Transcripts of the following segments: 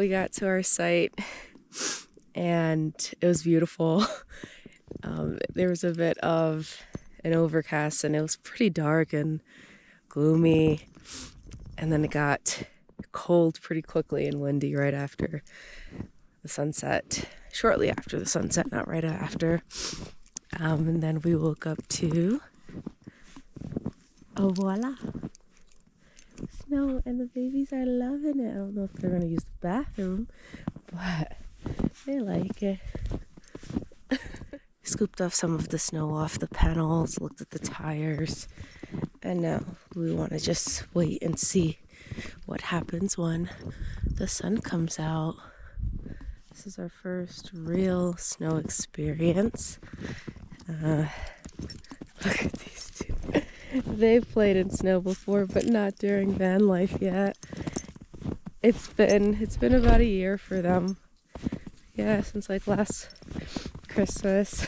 we got to our site and it was beautiful. There was a bit of an overcast and it was pretty dark and gloomy. And then it got cold pretty quickly and windy right after the sunset, shortly after the sunset, not right after. And then we woke up to, oh voila, snow, and the babies are loving it. I don't know if they're going to use the bathroom, but they like it. Scooped off some of the snow off the panels, looked at the tires, and now we want to just wait and see what happens when the sun comes out. This is our first real snow experience. Look at these two. They've played in snow before, but not during van life yet. It's been about a year for them. Yeah, since like last Christmas.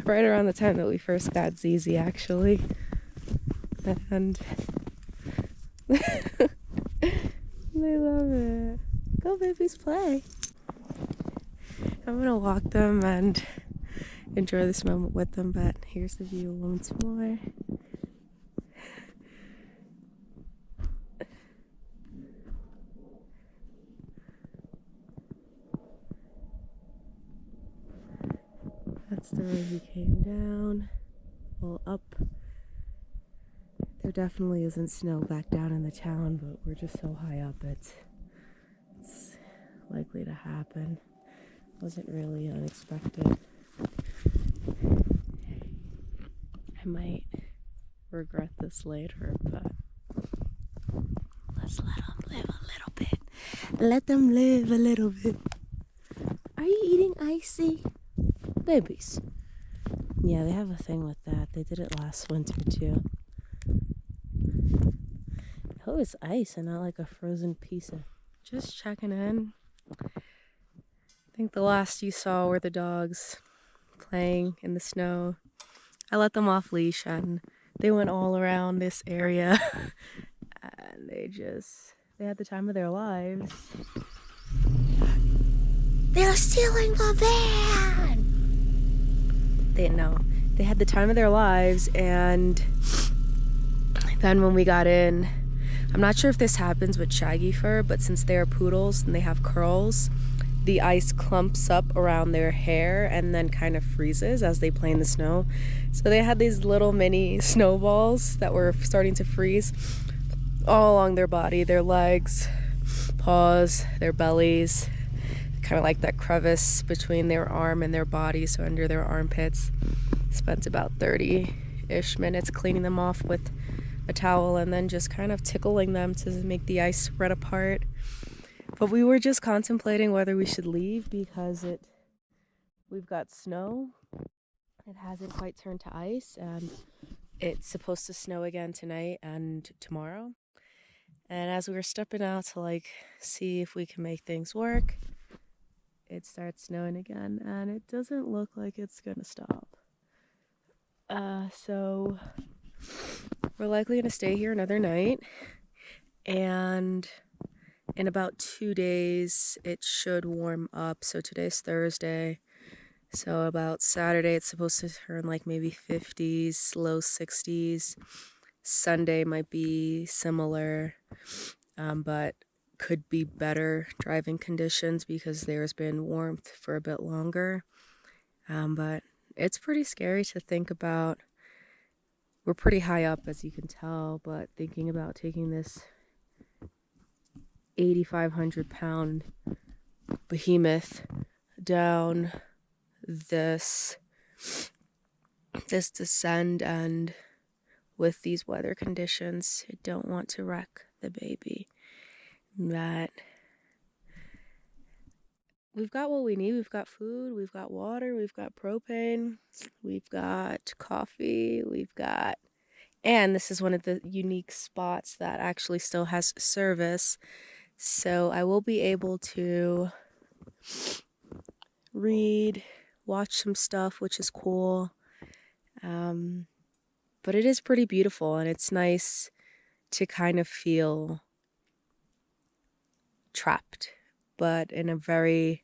Right around the time that we first got Zizi, actually. And they love it. Go babies, play. I'm gonna walk them and enjoy this moment with them, but here's the view once more. That's the road we came down. Well, up. There definitely isn't snow back down in the town, but we're just so high up, it's likely to happen. Wasn't really unexpected. I might regret this later, but let's let them live a little bit. Let them live a little bit. Are you eating icy? Babies. Yeah, they have a thing with that. They did it last winter too. I hope it's ice and not like a frozen piece of. Just checking in. I think the last you saw were the dogs playing in the snow. I let them off leash and they went all around this area and they had the time of their lives. They're stealing the van! They had the time of their lives, and then when we got in, I'm not sure if this happens with shaggy fur, but since they are poodles and they have curls, the ice clumps up around their hair and then kind of freezes as they play in the snow. So they had these little mini snowballs that were starting to freeze all along their body, their legs, paws, their bellies, kind of like that crevice between their arm and their body, so under their armpits. Spent about 30-ish minutes cleaning them off with a towel and then just kind of tickling them to make the ice spread apart. But we were just contemplating whether we should leave because we've got snow. It hasn't quite turned to ice, and it's supposed to snow again tonight and tomorrow. And as we were stepping out to like see if we can make things work, it starts snowing again, and it doesn't look like it's gonna stop. So we're likely gonna stay here another night, and in about 2 days it should warm up. So today's Thursday, so about Saturday it's supposed to turn like maybe 50s, low 60s. Sunday might be similar, but could be better driving conditions because there's been warmth for a bit longer. But it's pretty scary to think about. We're pretty high up, as you can tell, but thinking about taking this 8,500-pound behemoth down this descent, and with these weather conditions, I don't want to wreck the baby. That we've got what we need. We've got food, we've got water, we've got propane, we've got coffee, and this is one of the unique spots that actually still has service. So I will be able to read, watch some stuff, which is cool. But it is pretty beautiful, and it's nice to kind of feel trapped but in a very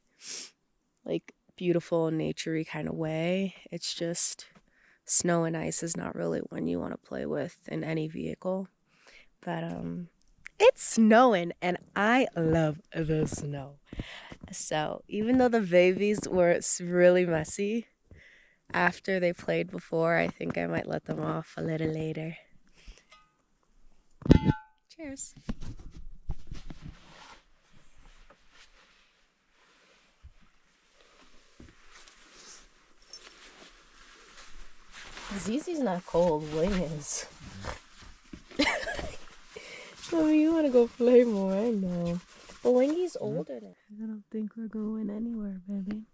like beautiful naturey kind of way. It's just snow and ice is not really one you want to play with in any vehicle. But it's snowing and I love the snow. So even though the babies were really messy after they played before, I think I might let them off a little later. Cheers. Zizi's not cold, Wing is. I mean, you want to go play more, I know. But Wingy's older now. I don't think we're going anywhere, baby.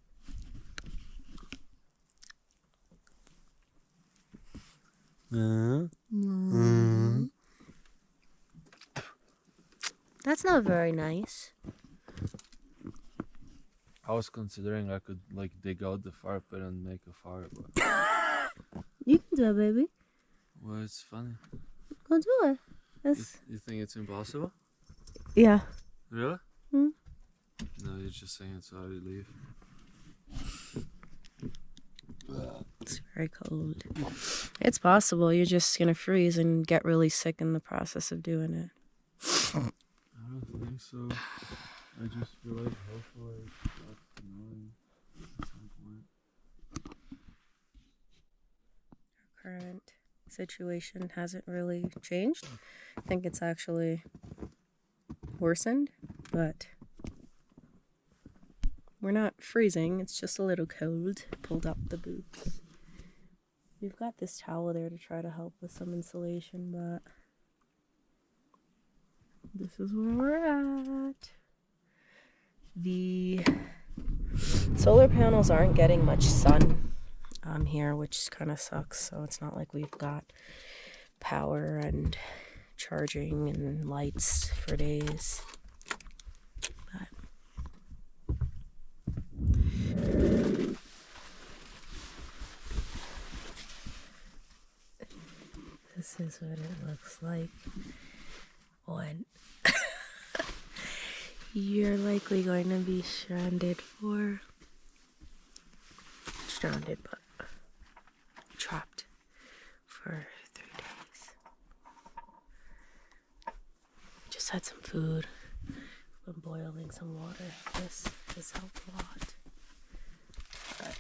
That's not very nice. I was considering I could like dig out the fire pit and make a fire, but You can do it, baby. well, it's funny. Go do it. You think it's impossible? Yeah. Really? Hmm? No, you're just saying it so I leave. It's very cold. It's possible. You're just gonna freeze and get really sick in the process of doing it. I don't think so. I just feel like hopefully that's annoying at some point. Current situation hasn't really changed. I think it's actually worsened, but we're not freezing. It's just a little cold. Pulled up the boots. We've got this towel there to try to help with some insulation, but this is where we're at. The solar panels aren't getting much sun here, which kind of sucks. So it's not like we've got power and charging and lights for days. But this is what it looks like when you're likely going to be stranded, but trapped for 3 days. Just had some food. Been boiling some water. This has helped a lot. But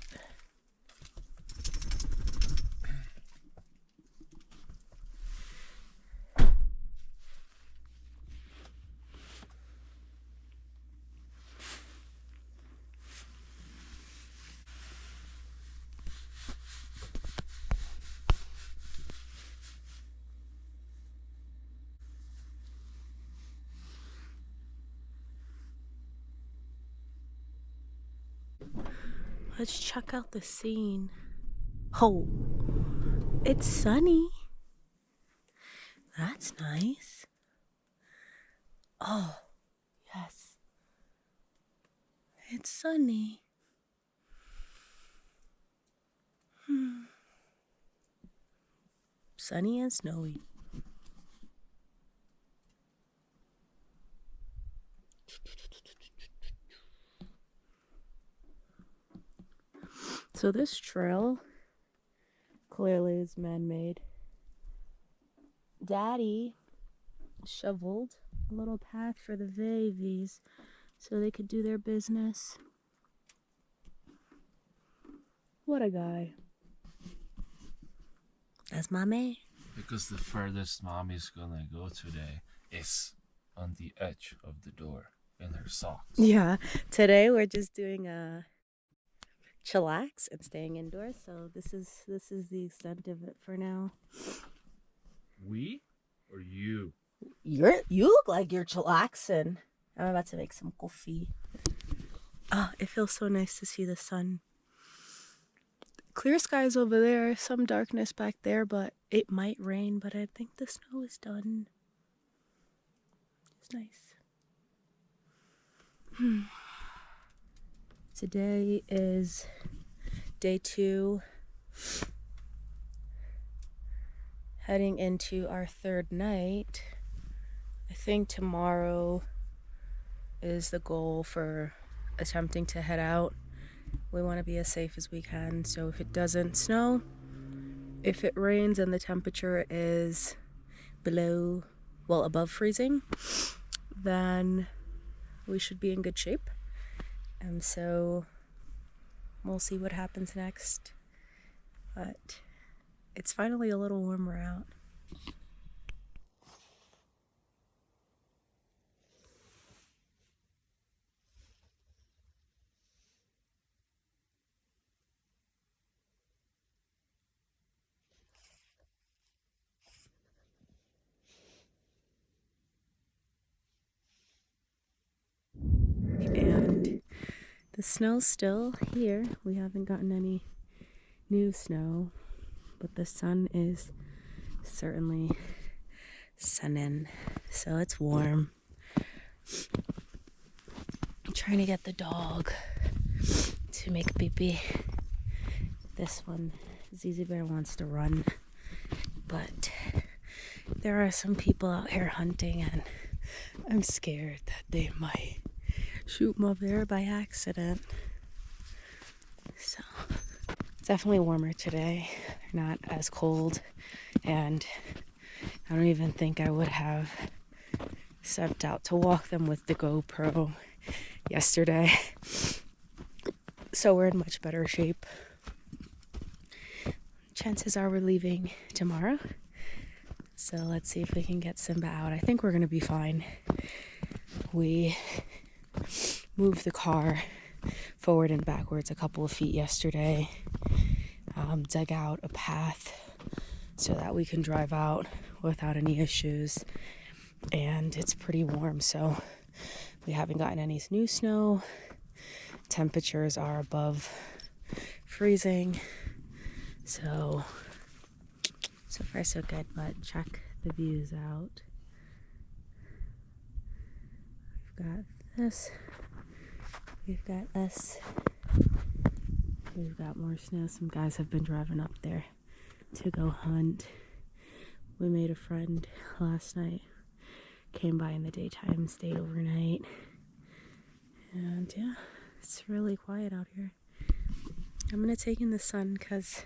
let's check out the scene. Oh, it's sunny. That's nice. Oh, yes. It's sunny. Sunny and snowy. So this trail clearly is man-made. Daddy shoveled a little path for the babies so they could do their business. What a guy. That's my man. Because the furthest mommy's gonna go today is on the edge of the door in her socks. Yeah, today we're just doing a chillax and staying indoors. So this is the extent of it for now. We or you? You look like you're chillaxing. I'm about to make some coffee. Oh, it feels so nice to see the sun. Clear skies over there, some darkness back there, but it might rain, but I think the snow is done. It's nice. Today is day 2. Heading into our 3rd night. I think tomorrow is the goal for attempting to head out. We want to be as safe as we can. So if it doesn't snow, if it rains and the temperature is above freezing, then we should be in good shape. And so we'll see what happens next. But it's finally a little warmer out. And the snow's still here. We haven't gotten any new snow, but the sun is certainly sunning, so it's warm. I'm trying to get the dog to make pee-pee. This one, Zizi Bear, wants to run, but there are some people out here hunting, and I'm scared that they might shoot my bear by accident. So it's definitely warmer today, not as cold, and I don't even think I would have stepped out to walk them with the GoPro yesterday. So we're in much better shape. Chances are we're leaving tomorrow, so let's see if we can get Simba out. I think we're gonna be fine. We moved the car forward and backwards a couple of feet yesterday, dug out a path so that we can drive out without any issues, and it's pretty warm, so we haven't gotten any new snow. Temperatures are above freezing, so far so good. But check the views out. We've got this, we've got us, we've got more snow. Some guys have been driving up there to go hunt. We made a friend last night, came by in the daytime, stayed overnight, and yeah, it's really quiet out here. I'm gonna take in the sun because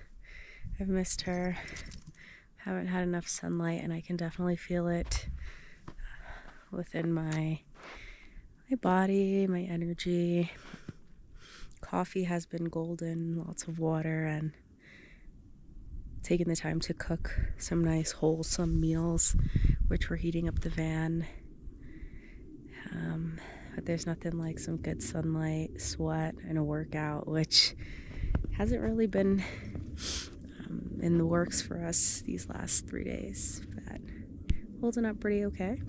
I've missed her, haven't had enough sunlight, and I can definitely feel it within my body, my energy. Coffee has been golden, lots of water, and taking the time to cook some nice wholesome meals, which we're heating up the van. But there's nothing like some good sunlight, sweat, and a workout, which hasn't really been in the works for us these last 3 days, but holding up pretty okay.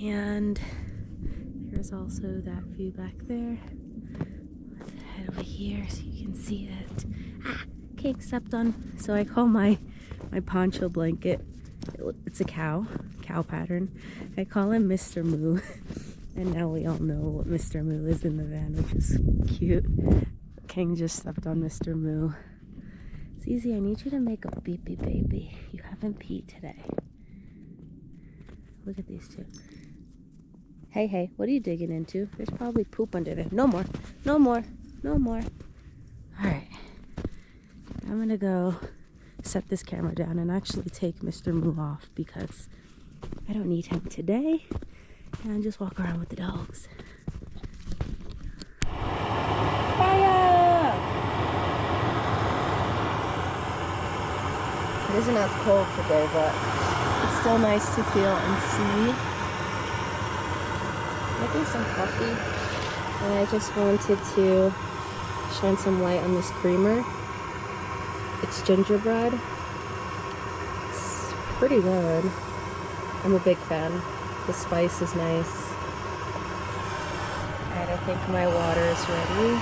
And there's also that view back there. Let's head over here so you can see it. Cake stepped on. So I call my poncho blanket, it's a cow pattern. I call him Mr. Moo. And now we all know what Mr. Moo is in the van, which is cute. King just stepped on Mr. Moo. Zizi, I need you to make a pee-pee, baby. You haven't peed today. Look at these two. Hey, what are you digging into? There's probably poop under there. No more. Alright. I'm gonna go set this camera down and actually take Mr. Moo off because I don't need him today. And just walk around with the dogs. Fire! It isn't as cold today, but it's still nice to feel and see. Making some coffee, and I just wanted to shine some light on this creamer. It's gingerbread. It's pretty good. I'm a big fan. The spice is nice. Alright, I think my water is ready.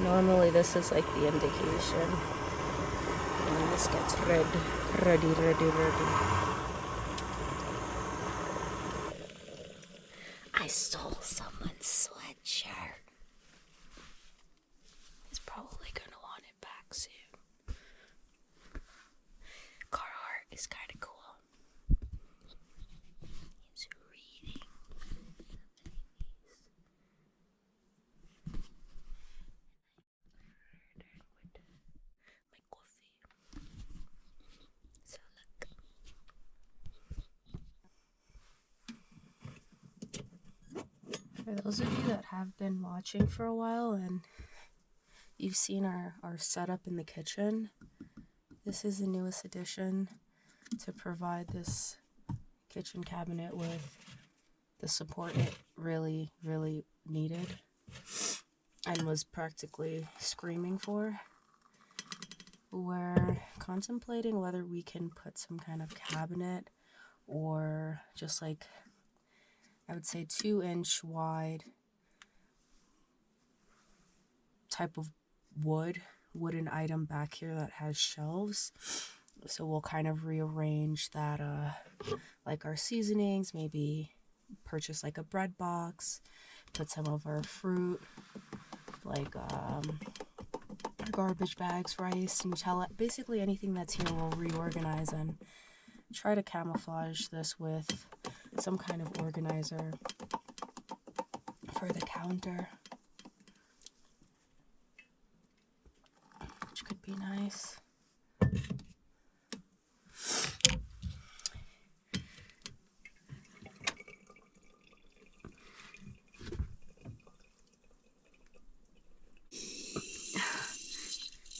Normally this is like the indication. And this gets ready. I stole someone's sweatshirt. He's probably gonna want it back soon. Carhartt is kind of cool. For those of you that have been watching for a while and you've seen our setup in the kitchen, this is the newest addition to provide this kitchen cabinet with the support it really, really needed and was practically screaming for. We're contemplating whether we can put some kind of cabinet or just like, I would say 2-inch wide type of wooden item back here that has shelves. So we'll kind of rearrange that, like our seasonings, maybe purchase like a bread box, put some of our fruit, like garbage bags, rice, Nutella, basically anything that's here we'll reorganize and try to camouflage this with some kind of organizer for the counter, which could be nice.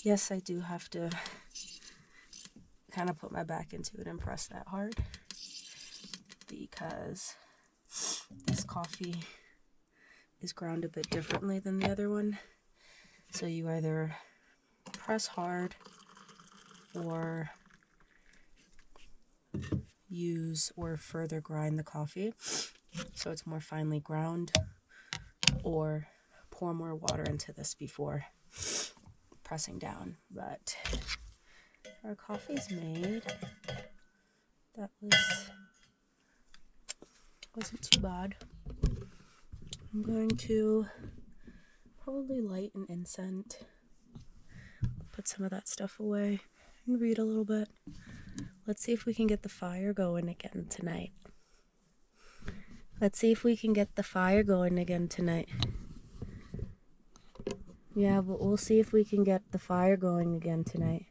Yes, I do have to kind of put my back into it and press that hard because this coffee is ground a bit differently than the other one. So you either press hard or use or further grind the coffee so it's more finely ground, or pour more water into this before pressing down. But our coffee's made. That wasn't too bad. I'm going to probably light an incense, put some of that stuff away, and read a little bit. Let's see if we can get the fire going again tonight. Let's see if we can get the fire going again tonight. Yeah, but we'll see if we can get the fire going again tonight.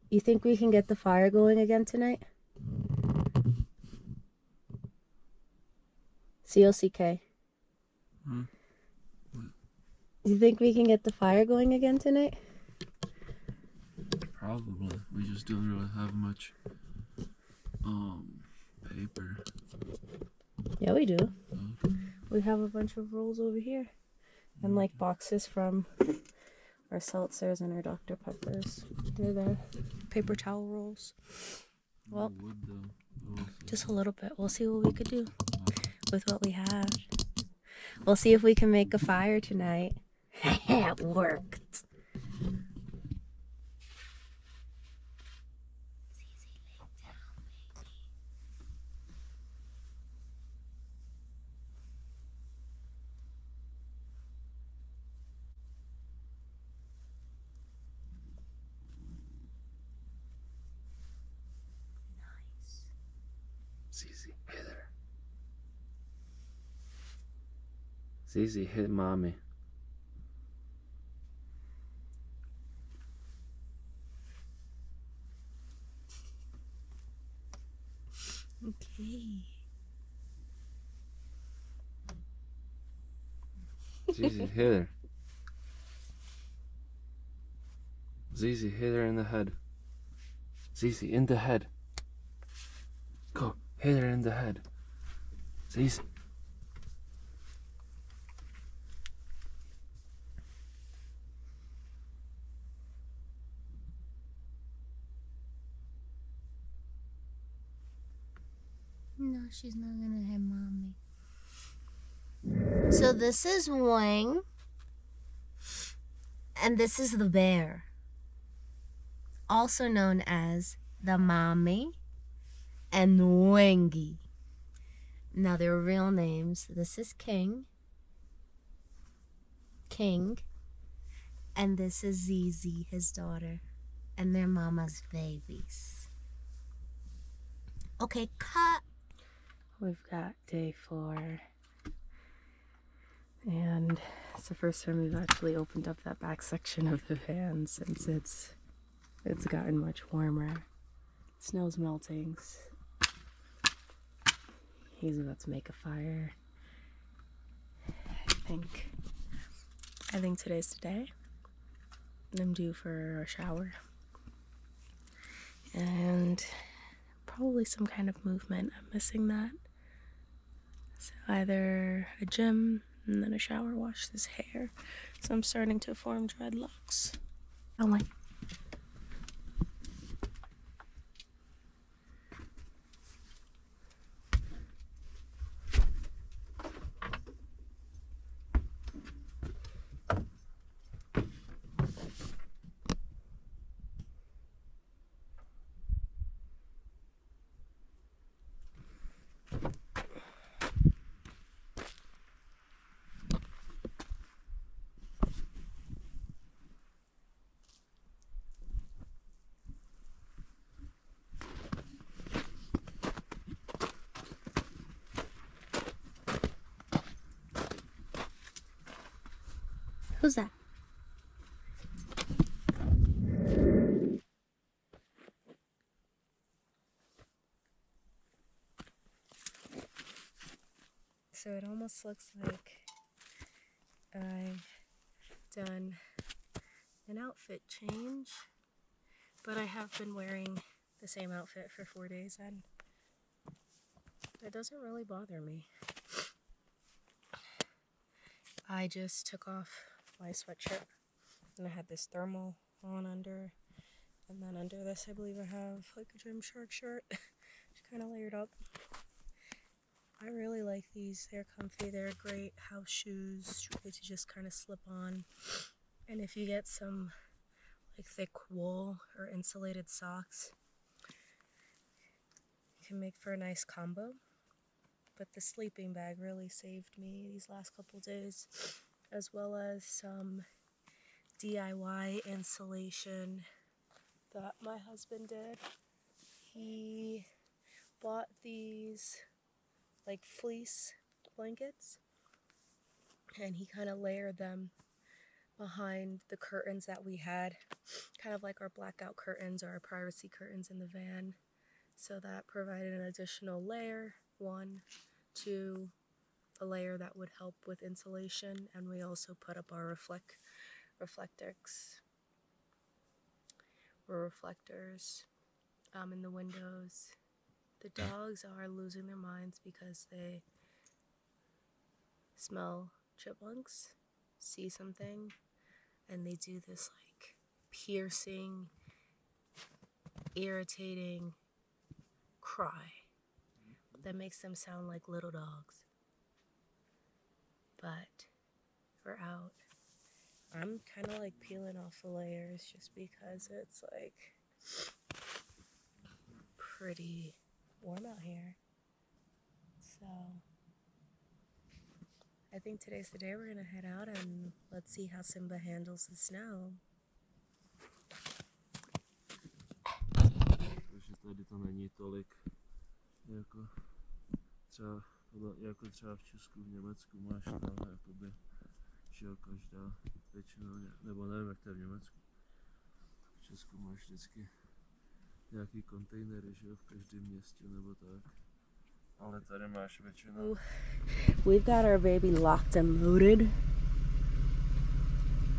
You think we can get the fire going again tonight? COCK. You think we can get the fire going again tonight? Probably. We just don't really have much paper. Yeah, we do. Okay. We have a bunch of rolls over here. And like boxes from our seltzers and our Dr. Peppers. They're there. Paper towel rolls. Well, Wood, though. just a little bit. We'll see what we could do with what we have. We'll see if we can make a fire tonight. It worked. Zizi, hit her. Zizi, hit mommy. Okay. Zizi, hit her. Zizi, hit her in the head. Zizi, in the head. Go, hit her in the head. Zizi. No, she's not gonna hit mommy. So this is Wang, and this is the bear, also known as the mommy and Wangy. Now their real names. This is King, and this is Zizi, his daughter, and their mama's babies. Okay, cut. We've got day 4. And it's the first time we've actually opened up that back section of the van since it's gotten much warmer. Snow's melting. He's about to make a fire. I think today's the day. I'm due for a shower. And probably some kind of movement. I'm missing that. So either a gym and then a shower, wash this hair. So I'm starting to form dreadlocks. I like. Who's that? So it almost looks like I've done an outfit change, but I have been wearing the same outfit for 4 days and it doesn't really bother me. I just took off my sweatshirt and I had this thermal on under, and then under this I believe I have like a Gymshark shirt, just kind of layered up. I really like these. They're comfy. They're great house shoes, great to just kind of slip on. And if you get some like thick wool or insulated socks, it can make for a nice combo. But the sleeping bag really saved me these last couple days, as well as some DIY insulation that my husband did. He bought these like fleece blankets and he kind of layered them behind the curtains that we had, kind of like our blackout curtains or our privacy curtains in the van. So that provided an additional layer, 1, 2, a layer that would help with insulation, and we also put up our reflectors in the windows. The dogs are losing their minds because they smell chipmunks, see something, and they do this like piercing, irritating cry that makes them sound like little dogs. But we're out. I'm kind of like peeling off the layers just because it's like pretty warm out here. So I think today's the day we're gonna head out and let's see how Simba handles the snow. Takže tady to není tolik jako třeba v Česku, v Německu máš tam jakoby, že jo, každá většinou, nebo nevím jak to je v Německu. V Česku máš vždycky nějaký kontejnery, že jo, v každém městě nebo tak. Ale tady máš většinou. We've got our baby locked and loaded.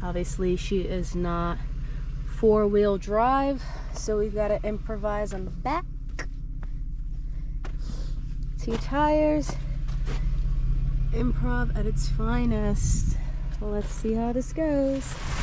Obviously she is not 4-wheel drive, so we've got to improvise on the back. 2 tires. Improv at its finest. Let's see how this goes.